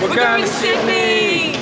We're going to Sydney!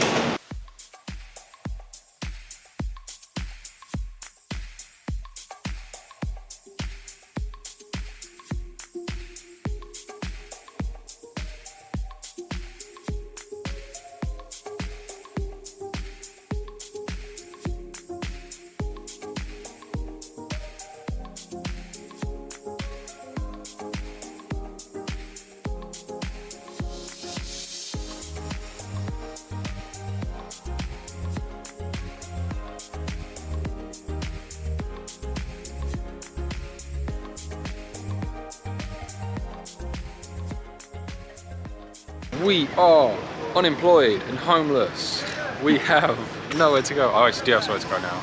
We are unemployed and homeless. We have nowhere to go. Oh, actually do have somewhere to go now.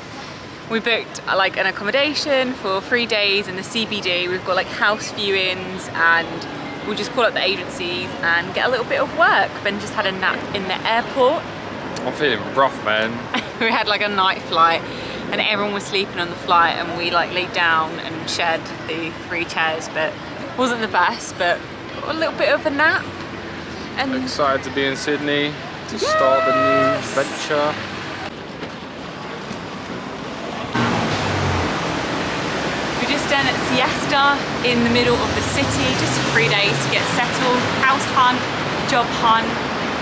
We booked like an accommodation for 3 days in the CBD. We've got like house viewings and we'll just call up the agencies and get a little bit of work. Ben just had a nap in the airport. I'm feeling rough, man. We had like a night flight and everyone was sleeping on the flight and we like laid down and shared the 3 chairs, but it wasn't the best, but got a little bit of a nap. And Excited to be in Sydney to start the new venture. we're just staying at Siesta in the middle of the city, just for 3 days to get settled, house hunt, job hunt.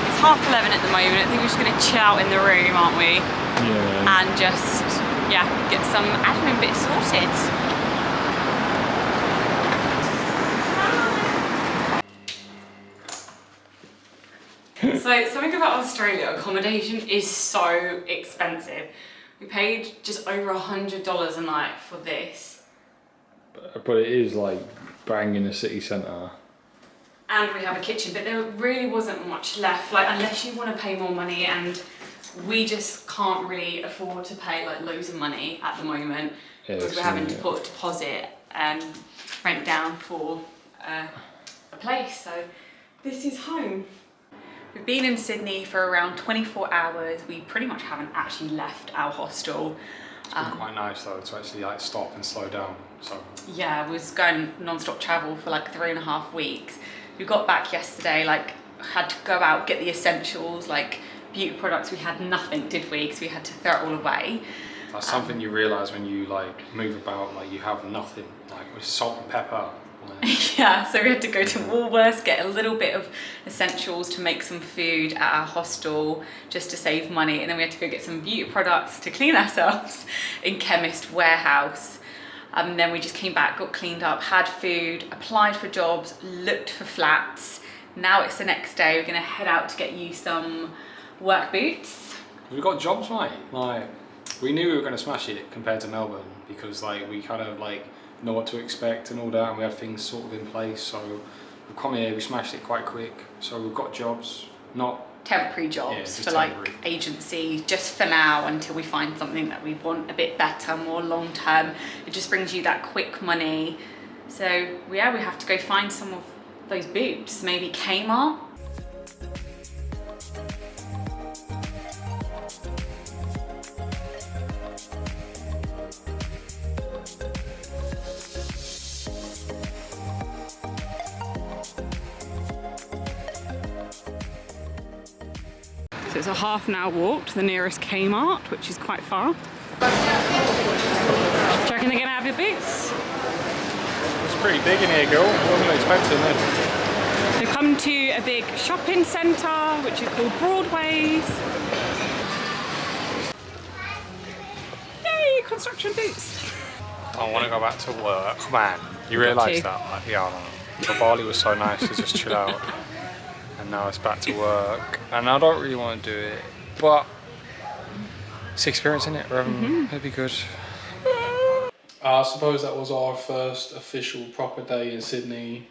It's 11:30 at the moment. I think we're just gonna chill out in the room, aren't we? Yeah. And just, yeah, get some admin bits sorted. So something about Australia, accommodation is so expensive. We paid just over $100 a night for this. But it is like bang in the city centre. And we have a kitchen, but there really wasn't much left, like unless you want to pay more money, and we just can't really afford to pay like loads of money at the moment because we're having to put a deposit and rent down for a place. So this is home. We've been in Sydney for around 24 hours. We pretty much haven't actually left our hostel. It's been quite nice though to actually like stop and slow down. So yeah, we was going non-stop travel for like 3.5 weeks. We got back yesterday, like had to go out, get the essentials, like beauty products. We had nothing, did we? Because we had to throw it all away. that's something you realise when you like move about, like you have nothing, like with salt and pepper. Yeah, so we had to go to Woolworths, get a little bit of essentials to make some food at our hostel just to save money, and then we had to go get some beauty products to clean ourselves in Chemist Warehouse. And then we just came back, got cleaned up, had food, applied for jobs, looked for flats. Now it's the next day, we're gonna head out to get you some work boots. We got jobs, mate. Like we knew we were going to smash it compared to Melbourne because like we kind of like know what to expect and all that, and we have things sort of in place. So we've come here, we smashed it quite quick. So we've got jobs, not temporary jobs for like agency, just for now until we find something that we want a bit better, more long term. It just brings you that quick money. So yeah, we have to go find some of those boots, maybe Kmart. So it's a half-an-hour walk to the nearest Kmart, which is quite far. Do you reckon they're gonna have your boots? It's pretty big in here, girl. I wasn't expecting it. They've come to a big shopping centre, which is called Broadways. Yay, construction boots. I want to go back to work, man. You realise that? Like, yeah, I know. But Bali was so nice to just chill out. And now it's back to work. And I don't really want to do it, but it's experiencing it. It'd be good. I suppose that was our first official proper day in Sydney.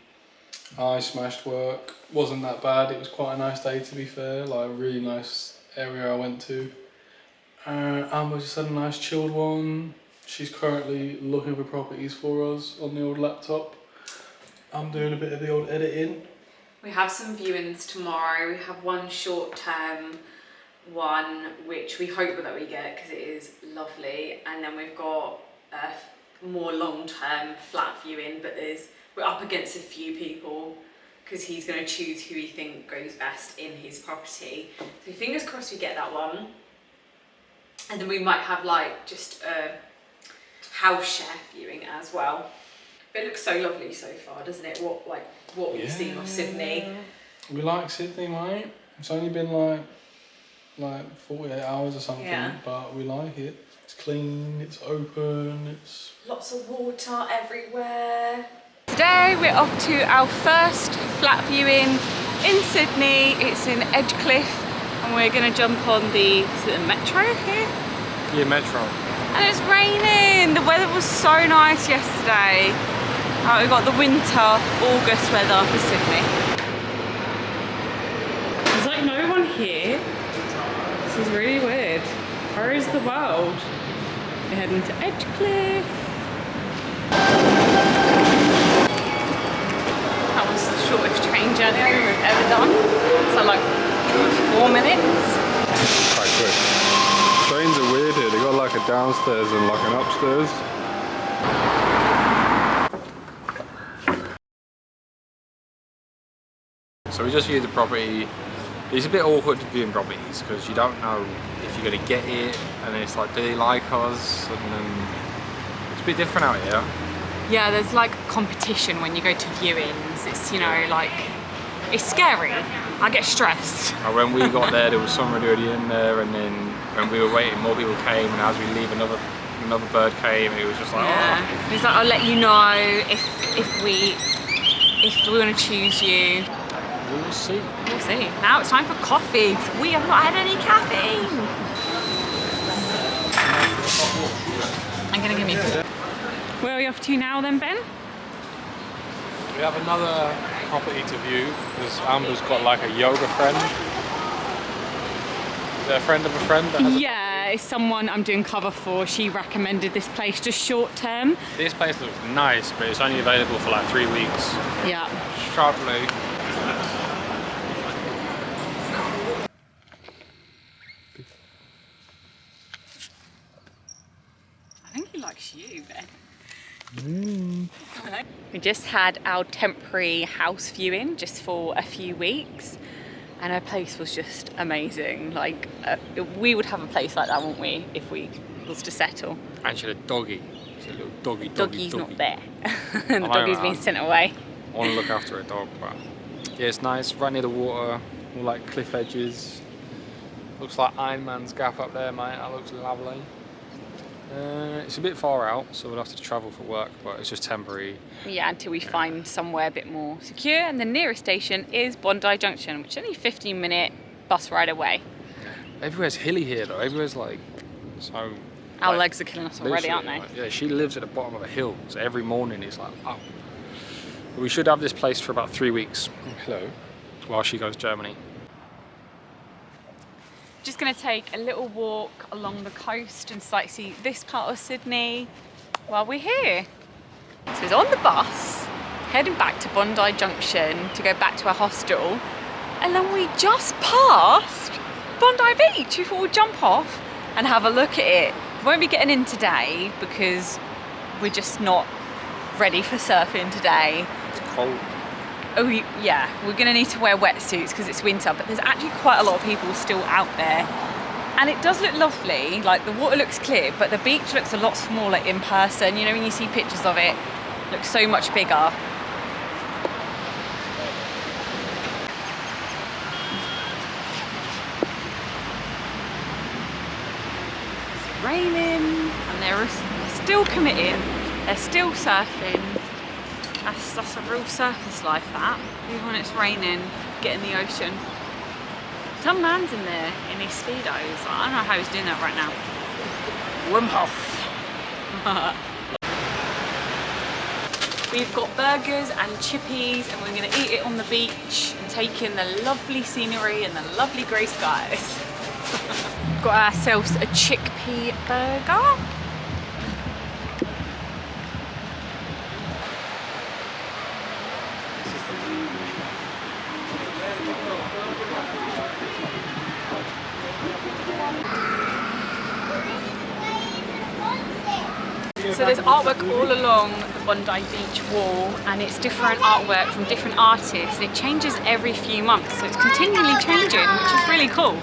I smashed work. Wasn't that bad. It was quite a nice day, to be fair. Like a really nice area I went to. Amber just had a nice chilled one. She's currently looking for properties for us on the old laptop. I'm doing a bit of the old editing. We have some viewings tomorrow. We have one short-term one, which we hope that we get because it is lovely. And then we've got a more long-term flat viewing, but we're up against a few people because he's going to choose who he thinks goes best in his property. So fingers crossed we get that one. And then we might have like just a house share viewing as well. But it looks so lovely so far, doesn't it? What we've seen of Sydney. We like Sydney, mate. It's only been like 48 hours or something, but we like it. It's clean, it's open, it's... Lots of water everywhere. Today we're off to our first flat viewing in Sydney. It's in Edgecliff and we're going to jump on the, is it the metro here? Yeah, metro. And it's raining. The weather was so nice yesterday. We've got the winter, August weather for Sydney. There's like no one here. This is really weird. Where is the world? We're heading to Edgecliff. That was the shortest train journey we've ever done. So like 4 minutes. Quite quick. Trains are weird here. They got like a downstairs and like an upstairs. So we just viewed the property. It's a bit awkward viewing properties because you don't know if you're going to get it, and it's like, do they like us? And then it's a bit different out here. Yeah, there's like competition when you go to viewings. It's, you know, like, it's scary. I get stressed. And when we got there was somebody already in there, and then when we were waiting, more people came, and as we leave, another bird came, and it was just like, oh. It's like, I'll let you know if we want to choose you. We will see. We'll see. Now it's time for coffee. We have not had any caffeine. I'm gonna give me. Where are we off to now then, Ben? We have another property to view because Amber's got like a yoga friend. Is there a friend of a friend that has Yeah, it's someone I'm doing cover for. She recommended this place just short term. This place looks nice, but it's only available for like 3 weeks. Yeah. Shortly. I think he likes you, Ben. We just had our temporary house viewing just for a few weeks, and our place was just amazing. Like, we would have a place like that, wouldn't we, if we was to settle? Actually, the doggy. It's a little doggy. Doggy's not there. The doggy's been sent away. I want to look after a dog, but yeah, it's nice. Right near the water, all like cliff edges. Looks like Iron Man's Gap up there, mate. That looks lovely. It's a bit far out, so we'll have to travel for work, but it's just temporary. Yeah, until we find somewhere a bit more secure. And the nearest station is Bondi Junction, which is only a 15-minute bus ride away. Everywhere's hilly here, though. Everywhere's like so. Our legs are killing us already, aren't they? Like, yeah, she lives at the bottom of a hill, so every morning it's like up. But we should have this place for about 3 weeks. Hello. While she goes to Germany. Just going to take a little walk along the coast and sightsee this part of Sydney while we're here. So it's on the bus, heading back to Bondi Junction to go back to our hostel, and then we just passed Bondi Beach. We thought we'd jump off and have a look at it. We won't be getting in today because we're just not ready for surfing today. It's cold. Oh yeah, we're gonna need to wear wetsuits because it's winter, but there's actually quite a lot of people still out there. And it does look lovely, like the water looks clear, but the beach looks a lot smaller in person. You know, when you see pictures of it, it looks so much bigger. It's raining, and they're still committing, they're still surfing. That's a real surface life, that. Even when it's raining, get in the ocean. Some man's in there in his Speedos. I don't know how he's doing that right now. Wim Hof. We've got burgers and chippies, and we're going to eat it on the beach and take in the lovely scenery and the lovely grey skies. Got ourselves a chickpea burger. So there's artwork all along the Bondi Beach wall, and it's different artwork from different artists. It changes every few months, so it's continually changing, which is really cool.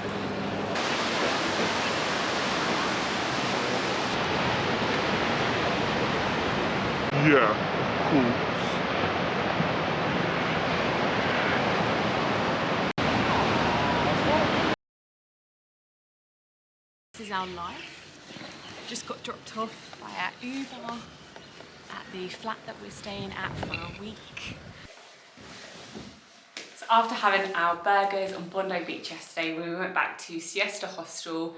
Yeah, cool. This is our life. Just got dropped off by our Uber at the flat that we're staying at for a week. So after having our burgers on Bondi Beach yesterday, we went back to Siesta Hostel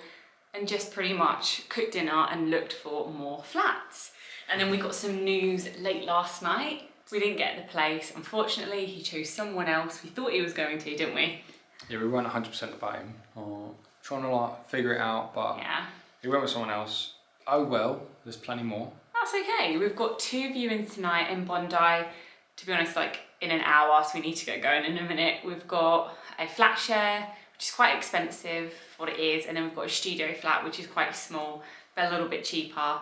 and just pretty much cooked dinner and looked for more flats. And then we got some news late last night. We didn't get the place. Unfortunately, he chose someone else. We thought he was going to, didn't we? Yeah, we weren't 100% about him, or trying to like figure it out, but Yeah. we went with someone else. Oh well, there's plenty more. That's okay. We've got 2 viewings tonight in Bondi. To be honest, like in an hour, so we need to get going in a minute. We've got a flat share, which is quite expensive for what it is, and then we've got a studio flat, which is quite small, but a little bit cheaper.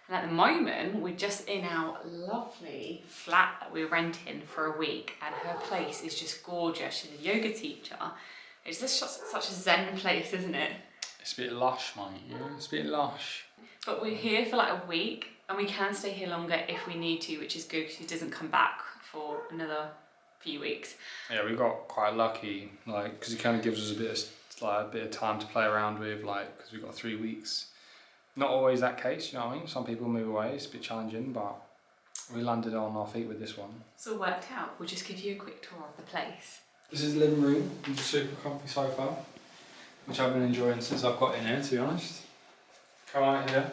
And at the moment, we're just in our lovely flat that we're renting for a week, and her place is just gorgeous. She's a yoga teacher. It's just such a zen place, isn't it? It's a bit lush, mate. Yeah, it's a bit lush. But we're here for like a week, and we can stay here longer if we need to, which is good because she doesn't come back for another few weeks. Yeah, we got quite lucky, like, because it kind of gives us a bit of time to play around with, like, because we've got 3 weeks. Not always that case, you know what I mean? Some people move away, it's a bit challenging, but we landed on our feet with this one. It's all worked out. We'll just give you a quick tour of the place. This is the living room with a super comfy sofa, which I've been enjoying since I've got in here, to be honest. Come out here.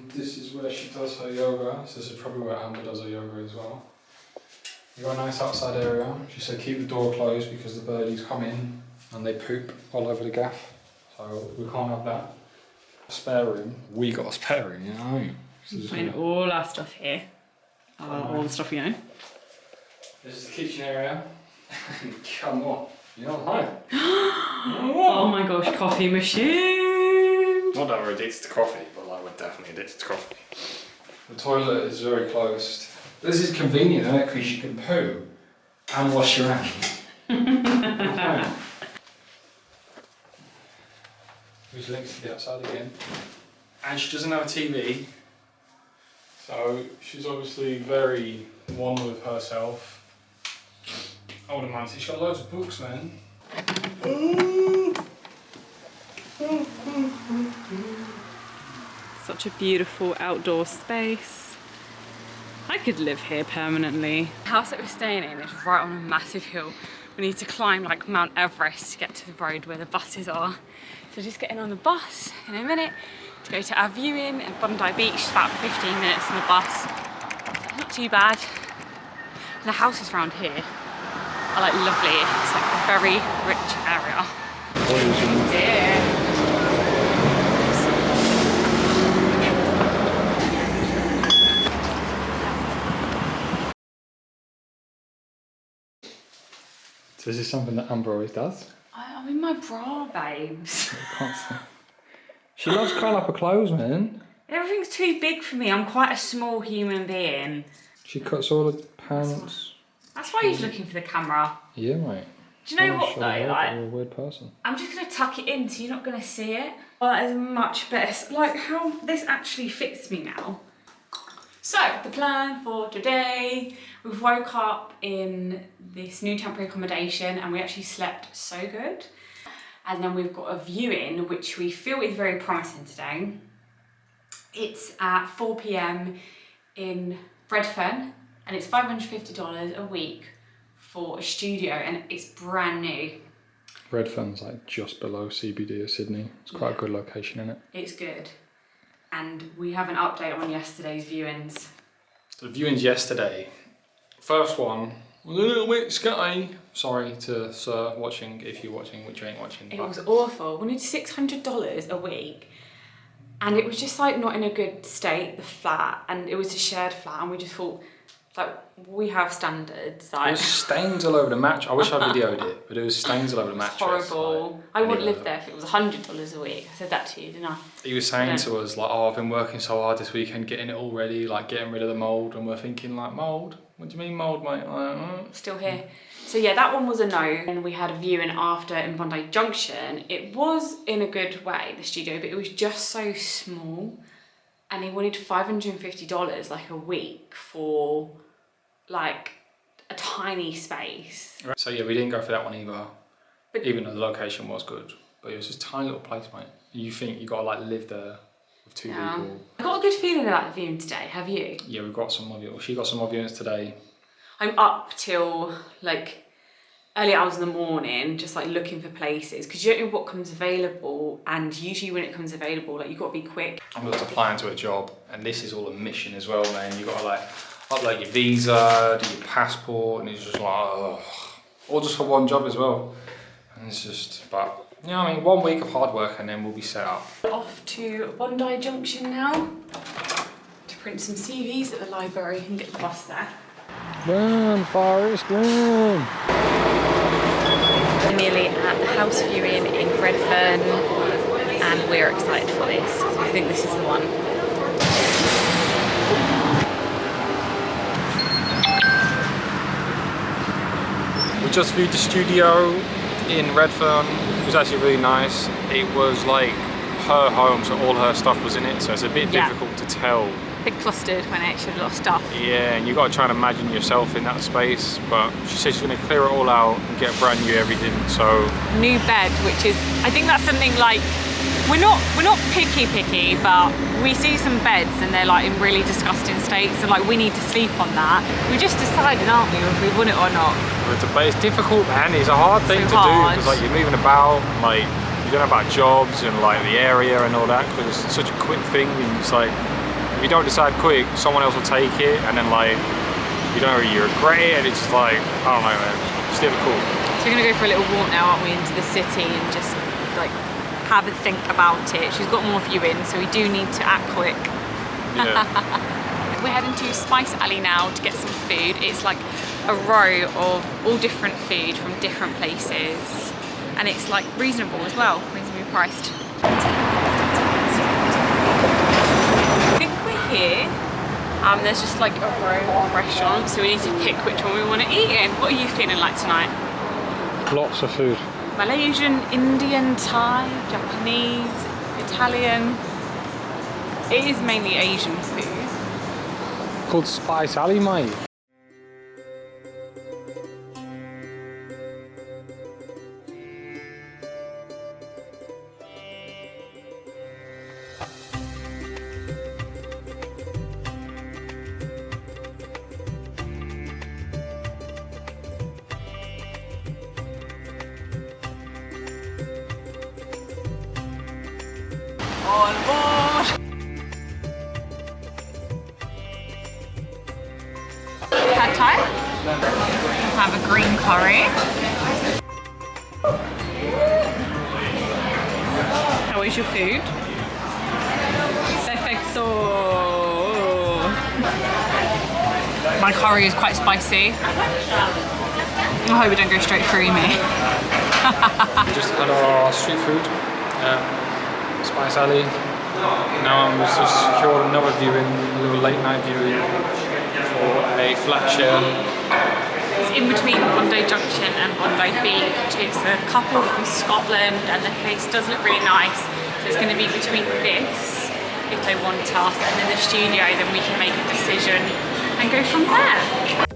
This is where she does her yoga, so this is probably where Amber does her yoga as well. You've got a nice outside area. She said keep the door closed because the birdies come in and they poop all over the gaff, so we can't have that. Spare room. We got a spare room, you know what I mean? Putting all our stuff here. All the stuff we own. This is the kitchen area. Come on. You don't like it? Oh my gosh, coffee machine! Not that we're addicted to coffee, but like we're definitely addicted to coffee. The toilet is very closed. This is convenient, isn't it? Because you can poo and wash your hands. Which links to the outside again. And she doesn't have a TV. So she's obviously very one with herself. I wouldn't mind. She's got loads of books, man. Such a beautiful outdoor space. I could live here permanently. The house that we're staying in is right on a massive hill. We need to climb like Mount Everest to get to the road where the buses are. So just getting on the bus in a minute to go to our viewing at Bondi Beach. It's about 15 minutes on the bus. So not too bad. And the houses around here are like lovely. It's like a very rich area. Yeah. So this is something that Amber always does. I'm in my bra, babes. She loves curling up her clothes, man. Everything's too big for me. I'm quite a small human being. She cuts all the pants. That's why he's looking for the camera. Yeah, mate. Do you know what though? Like, You're a weird person. I'm just gonna tuck it in so you're not gonna see it. Well, that is much better. Like how this actually fits me now. So the plan for today, we've woke up in this new temporary accommodation and we actually slept so good. And then we've got a viewing which we feel is very promising today. It's at 4 PM in Redfern and it's $550 a week for a studio and it's brand new. Redfern's like just below CBD of Sydney. It's quite a good location, isn't it? It's good. And we have an update on yesterday's viewings. The viewings yesterday. First one was a little bit scatty. Sorry to Sir watching, if you're watching, which you ain't watching. It was awful. We needed $600 a week. And it was just like not in a good state, the flat. And it was a shared flat. And we just thought, like we have standards. There Like was stains all over the match. I wish I videoed it, but there was stains all over the mattress. horrible. Like, I wouldn't anyway. live there if it was $100 a week. I said that to you, didn't I? He was saying to us like, "Oh, I've been working so hard this weekend, getting it all ready, like getting rid of the mold." And we're thinking like, "Mold? What do you mean mold, mate?" Like, Still here. So yeah, that one was a no. And we had a viewing after in Bondi Junction. It was in a good way, the studio, but it was just so small. And he wanted $550 like a week for like a tiny space. So yeah, we didn't go for that one either. But- Even though the location was good, but it was just a tiny little place, mate. You think you gotta like live there with two people. I got a good feeling about the viewing today, have you? Yeah, we've got some more viewings. She got some more viewings today. I'm up till like early hours in the morning, just like looking for places because you don't know what comes available, and usually when it comes available, like you got to be quick. I'm just applying to a job, and this is all a mission as well, man. You gotta like upload your visa, do your passport, and it's just like, ugh. All just for one job as well. And it's just, but you know what I mean, 1 week of hard work and then we'll be set up. Off to Bondi Junction now to print some CVs at the library and get the bus there. Run, Forrest, run! We're nearly at the house viewing in Redfern and we're excited for this. I think this is the one. We just viewed the studio in Redfern. It was actually really nice. It was like her home, so all her stuff was in it, so it's a bit difficult to tell. A bit clustered when I actually had a lot of stuff. Yeah, and you got to try and imagine yourself in that space, but she said she's going to clear it all out and get brand new everything, so... New bed, which is, I think that's something like, we're not picky, but we see some beds and they're like in really disgusting states, and like we need to sleep on that. We're just deciding, aren't we, if we want it or not. But it's difficult, man. It's a hard thing to do because like you're moving about, and, like you don't know about jobs and like the area and all that, because it's such a quick thing. And it's like if you don't decide quick, someone else will take it, and then like you don't really regret it, and it's just like I don't know, man. It's difficult. So we're gonna go for a little walk now, aren't we, into the city and just like have a think about it. She's got more viewings, so we do need to act quick. Yeah. We're heading to Spice Alley now to get some food. It's like a row of all different food from different places, and it's like reasonable as well, reasonably priced. I think we're here. There's just like a row of restaurants, so we need to pick which one we want to eat in. What are you feeling like tonight? Lots of food. Malaysian, Indian, Thai, Japanese, Italian. It is mainly Asian food. Called Spice Alley, mate. On board! Pad Thai. Have a green curry. How is your food? Perfecto! My curry is quite spicy. I hope it don't go straight through me. We just had our street food at Spice Alley. Now I'm just secured another viewing, a little late night viewing for a flat share. It's in between Bondi Junction and Bondi Beach. It's a couple from Scotland and the place does look really nice. So it's going to be between this, if they want us, and then the studio, then we can make a decision and go from there.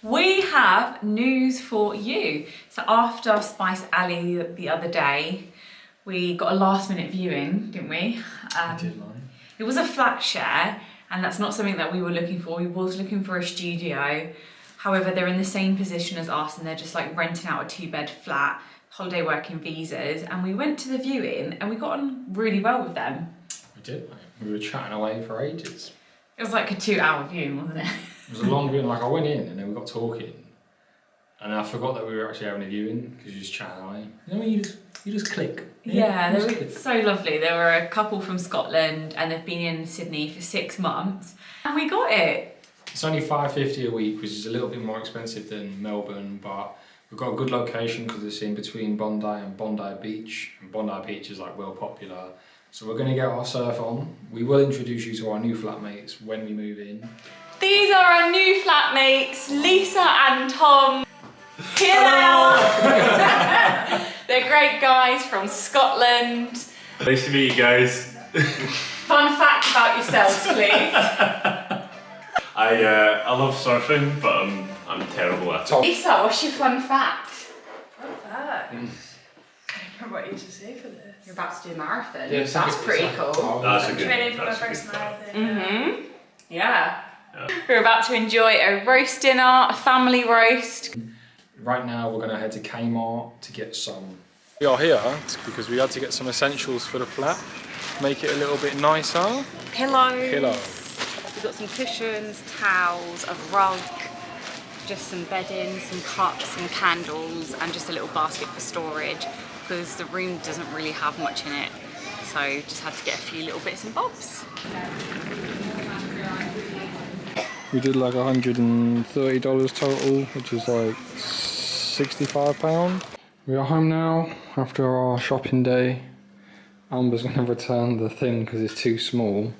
We have news for you. So after Spice Alley the other day, we got a last minute viewing, didn't we? It was a flat share, and that's not something that we were looking for. We was looking for a studio. However, they're in the same position as us, and they're just like renting out a 2-bed flat, holiday working visas. And we went to the viewing and we got on really well with them. We did, mate. We were chatting away for ages. It was like a 2-hour viewing, wasn't it? It was a long viewing. Like I went in and then we got talking, and I forgot that we were actually having a viewing because you just chatting away. You know when you just click. Yeah, you they just were click. so lovely. There were a couple from Scotland and they've been in Sydney for 6 months. And we got it. It's only $5.50 a week, which is a little bit more expensive than Melbourne, but we've got a good location because it's in between Bondi and Bondi Beach. And Bondi Beach is like well popular. So we're going to get our surf on. We will introduce you to our new flatmates when we move in. These are our new flatmates, Lisa and Tom. Here they are. They're great guys from Scotland. Nice to meet you guys. Fun fact about yourselves, please. I love surfing, but I'm terrible at it. Lisa, what's your fun fact? Fun fact. I don't know what you to say for this. You're about to do a marathon. Yeah, That's pretty cool. That's a good. Training for my That's a good first fact. marathon. Yeah. We're about to enjoy a roast dinner, a family roast. Right now we're going to head to Kmart to get some. We are here because we had to get some essentials for the flat, make it a little bit nicer. Pillows. Pillow. We've got some cushions, towels, a rug, just some bedding, some cups, some candles, and just a little basket for storage because the room doesn't really have much in it. So just had to get a few little bits and bobs. We did like $130 total, which is like £65. We are home now after our shopping day. Amber's going to return the thing because it's too small.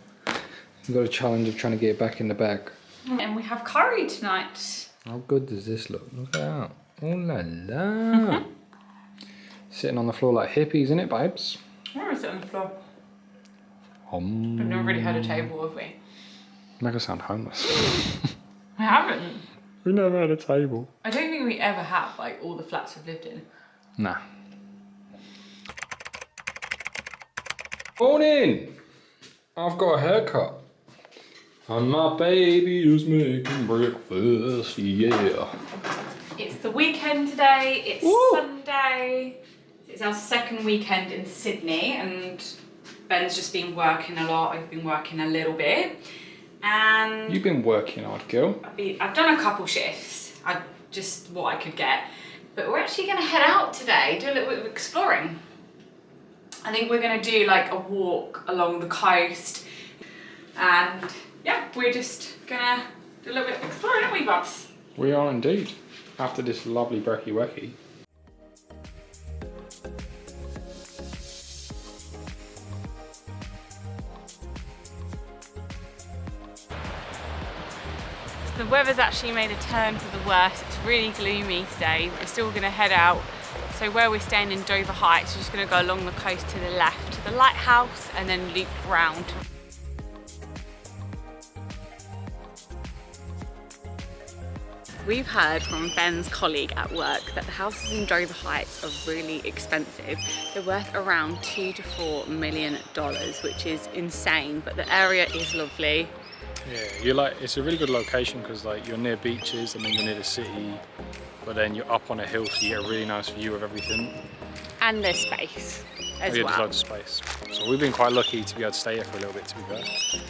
We've got a challenge of trying to get it back in the bag. And we have curry tonight. How good does this look? Look at that. Oh la la. Sitting on the floor like hippies, innit, babes? Where is it on the floor? We've never really had a table, have we? Make us sound homeless. We haven't. We never had a table. I don't think we ever have, like, all the flats we've lived in. Nah. Morning! I've got a haircut. And my baby is making breakfast, yeah. It's the weekend today, it's Woo! Sunday. It's our second weekend in Sydney and Ben's just been working a lot, I've been working a little bit. And You've been working hard, girl. I've done a couple shifts, just what I could get. But we're actually gonna head out today, do a little bit of exploring. I think we're gonna do like a walk along the coast. And yeah, we're just gonna do a little bit of exploring, aren't we, Bubs? We are indeed. After this lovely brekkie wecky. The weather's actually made a turn for the worse. It's really gloomy today. We're still gonna head out. So where we're staying in Dover Heights, we're just gonna go along the coast to the left to the lighthouse and then loop round. We've heard from Ben's colleague at work that the houses in Dover Heights are really expensive. They're worth around $2 to $4 million, which is insane, but the area is lovely. Yeah, it's a really good location because like you're near beaches and then you're near the city, but then you're up on a hill so you get a really nice view of everything. And there's space as There's well. loads of space. So we've been quite lucky to be able to stay here for a little bit, to be fair.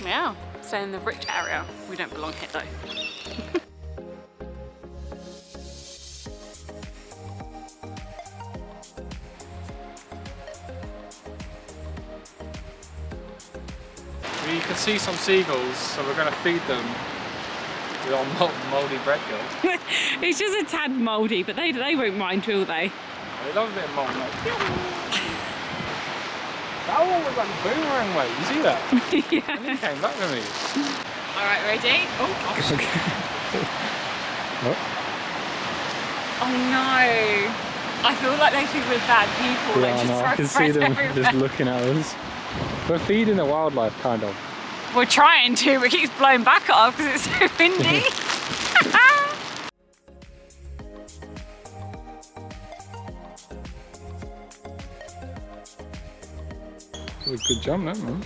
Yeah, stay in the rich area. We don't belong here though. We can see some seagulls, so we're going to feed them with our mouldy bread girl. It's just a tad mouldy, but they won't mind, will they? They love a bit of mould. Like, that one was like boomerang weight, you see that? Yeah. And he came back with me. Alright, ready? Oh gosh. Oh no. I feel like they think we're bad people. They just throw bread everywhere. looking at us. We're feeding the wildlife, kind of. We're trying to, but it keeps blowing back at us because it's so windy. It was a good jump, that man.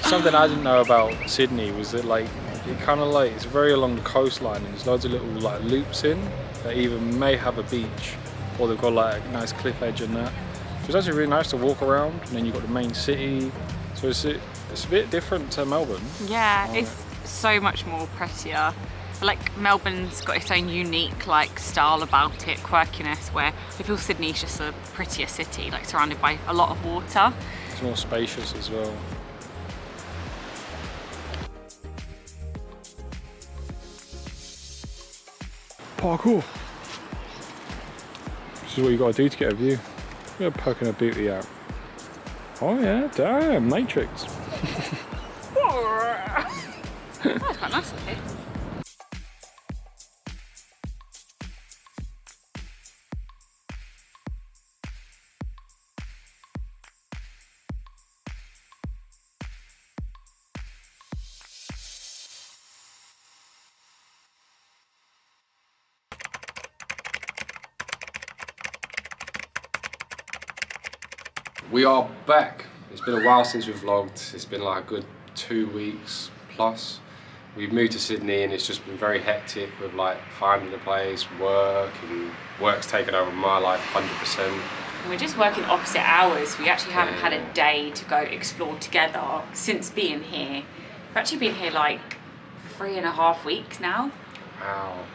Something I didn't know about Sydney was that like it kind of like it's very along the coastline and there's loads of little like loops in that either may have a beach or they've got like a nice cliff edge and that. So it's actually really nice to walk around, and then you've got the main city. So It's a bit different to Melbourne. Yeah, it's so much more prettier. Like Melbourne's got its own unique like style about it, quirkiness, where I feel Sydney's just a prettier city, like surrounded by a lot of water. It's more spacious as well. Parkour. This is what you got to do to get a view. You're poking a booty out. Oh yeah, damn, Matrix. That's quite nice up here. We are back. It's been a while since we've vlogged. It's been like a good 2 weeks plus. We've moved to Sydney and it's just been very hectic with like finding a place, work, and work's taken over my life 100%. We're just working opposite hours. We actually haven't had a day to go explore together since being here. We've actually been here like 3.5 weeks now. Wow,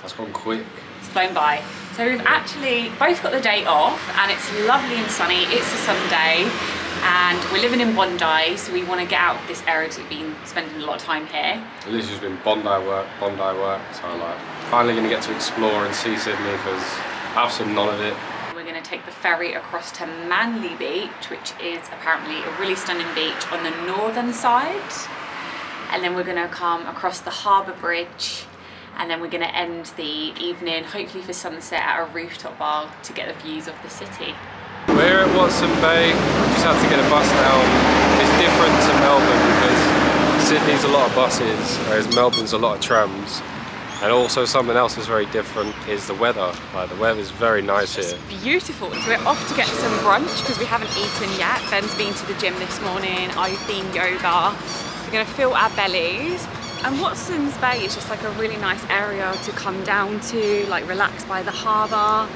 that's gone quick. It's flown by. So we've actually both got the day off and it's lovely and sunny. It's a Sunday and we're living in Bondi, so we want to get out of this area because we've been spending a lot of time here. This has been Bondi work. So I'm like finally going to get to explore and see Sydney because I've seen none of it. We're going to take the ferry across to Manly Beach, which is apparently a really stunning beach on the northern side. And then we're going to come across the Harbour Bridge. And then we're going to end the evening, hopefully for sunset, at a rooftop bar to get the views of the city. We're at Watson Bay. We just have to get a bus now. It's different to Melbourne because Sydney's a lot of buses, whereas Melbourne's a lot of trams. And also something else that's very different is the weather. Like, the weather's very nice here. It's beautiful. So we're off to get some brunch because we haven't eaten yet. Ben's been to the gym this morning. I've been yoga. We're going to fill our bellies. And Watson's Bay is just like a really nice area to come down to, like relax by the harbour.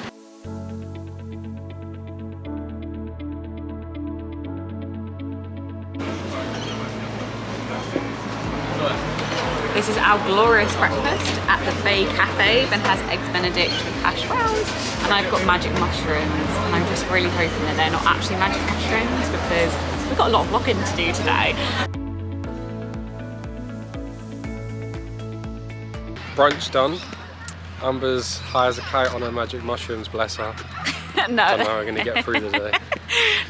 This is our glorious breakfast at the Bay Cafe. Ben has eggs Benedict with hash browns and I've got magic mushrooms, and I'm just really hoping that they're not actually magic mushrooms because we've got a lot of vlogging to do today. Brunch done. Amber's high as a kite on her magic mushrooms, bless her. No. Don't know how we're going to get through the day.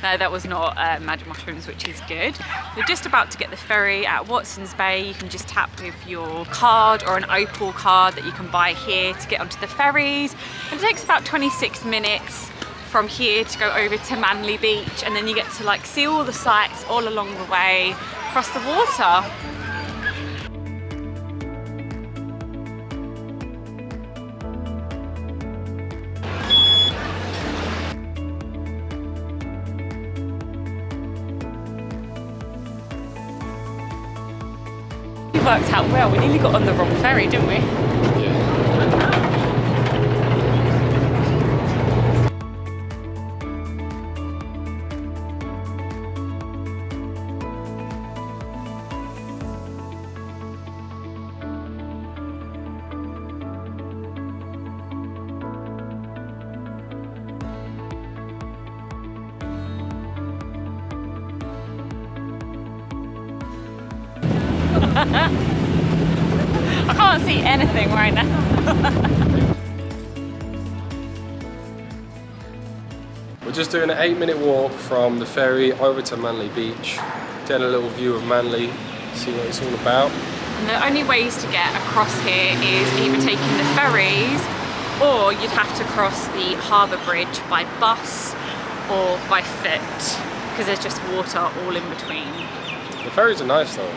No, that was not magic mushrooms, which is good. We're just about to get the ferry at Watson's Bay. You can just tap with your card or an Opal card that you can buy here to get onto the ferries. And it takes about 26 minutes from here to go over to Manly Beach, and then you get to like see all the sights all along the way across the water. Worked out well. We nearly got on the wrong ferry, didn't we? I can't see anything right now. We're just doing an 8-minute walk from the ferry over to Manly Beach, getting a little view of Manly, see what it's all about. And the only ways to get across here is either taking the ferries, or you'd have to cross the Harbour Bridge by bus or by foot, because there's just water all in between. The ferries are nice though.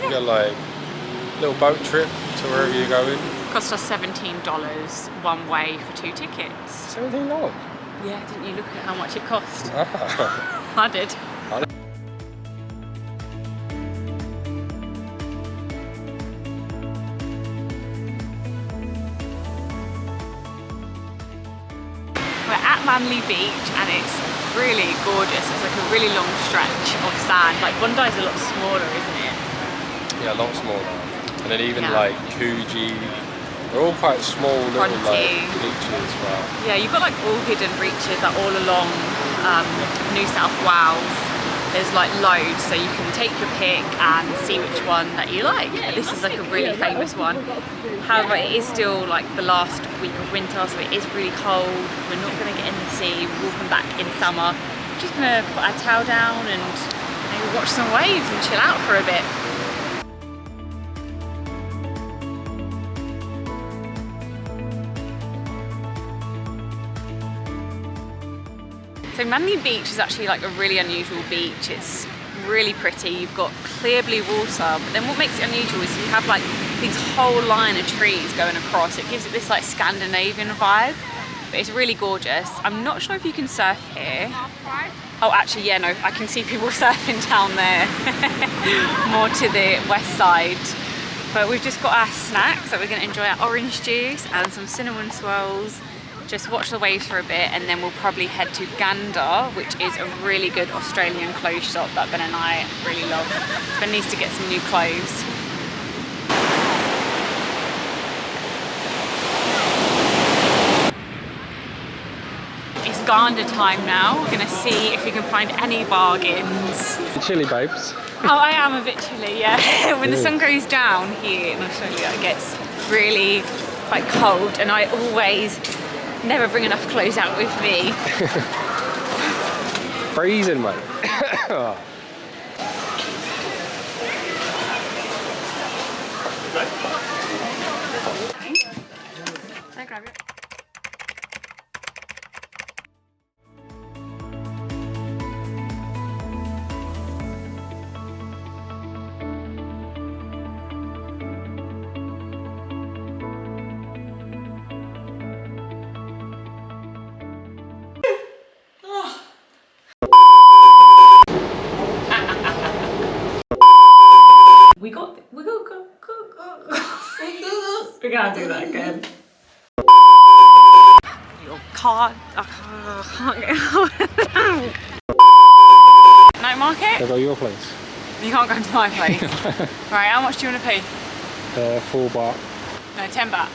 You get like a little boat trip to wherever you're going. Cost us $17 one way for 2 tickets. $17? Yeah, didn't you look at how much it cost? Ah. I did. We're at Manly Beach and it's really gorgeous. It's like a really long stretch of sand. Like Bondi's a lot smaller, isn't it? Yeah, a lot smaller. And then even Yeah. like Coogee, they're all quite small little like Bronte. beaches. Well, Yeah, you've got like all hidden reaches like all along New South Wales. There's like loads, so you can take your pick and see which one that you like. This is like a really famous one. However, it is still like the last week of winter, so it is really cold. We're not going to get in the sea. We're walking back in summer. We're just going to put our towel down and maybe watch some waves and chill out for a bit. So Manly Beach is actually like a really unusual beach. It's really pretty. You've got clear blue water, but then what makes it unusual is you have like these whole line of trees going across. It gives it this like Scandinavian vibe, but it's really gorgeous. I'm not sure if you can surf here. Oh, actually, yeah, no, I can see people surfing down there, more to the west side. But we've just got our snacks, so we're going to enjoy our orange juice and some cinnamon swirls. Just watch the waves for a bit, and then we'll probably head to Gander, which is a really good Australian clothes shop that Ben and I really love. Ben needs to get some new clothes. It's Gander time now. We're gonna see if we can find any bargains. Chilly babes. Oh, I am a bit chilly, yeah. When the sun goes down here in Australia, it gets really quite cold, and I always never bring enough clothes out with me. Freezing, mate. I'll grab it. We gotta do that again. Your car. I can't get out. Night market? Go to your place. You can't go to my place. Right, how much do you want to pay? $4. No, 10 baht.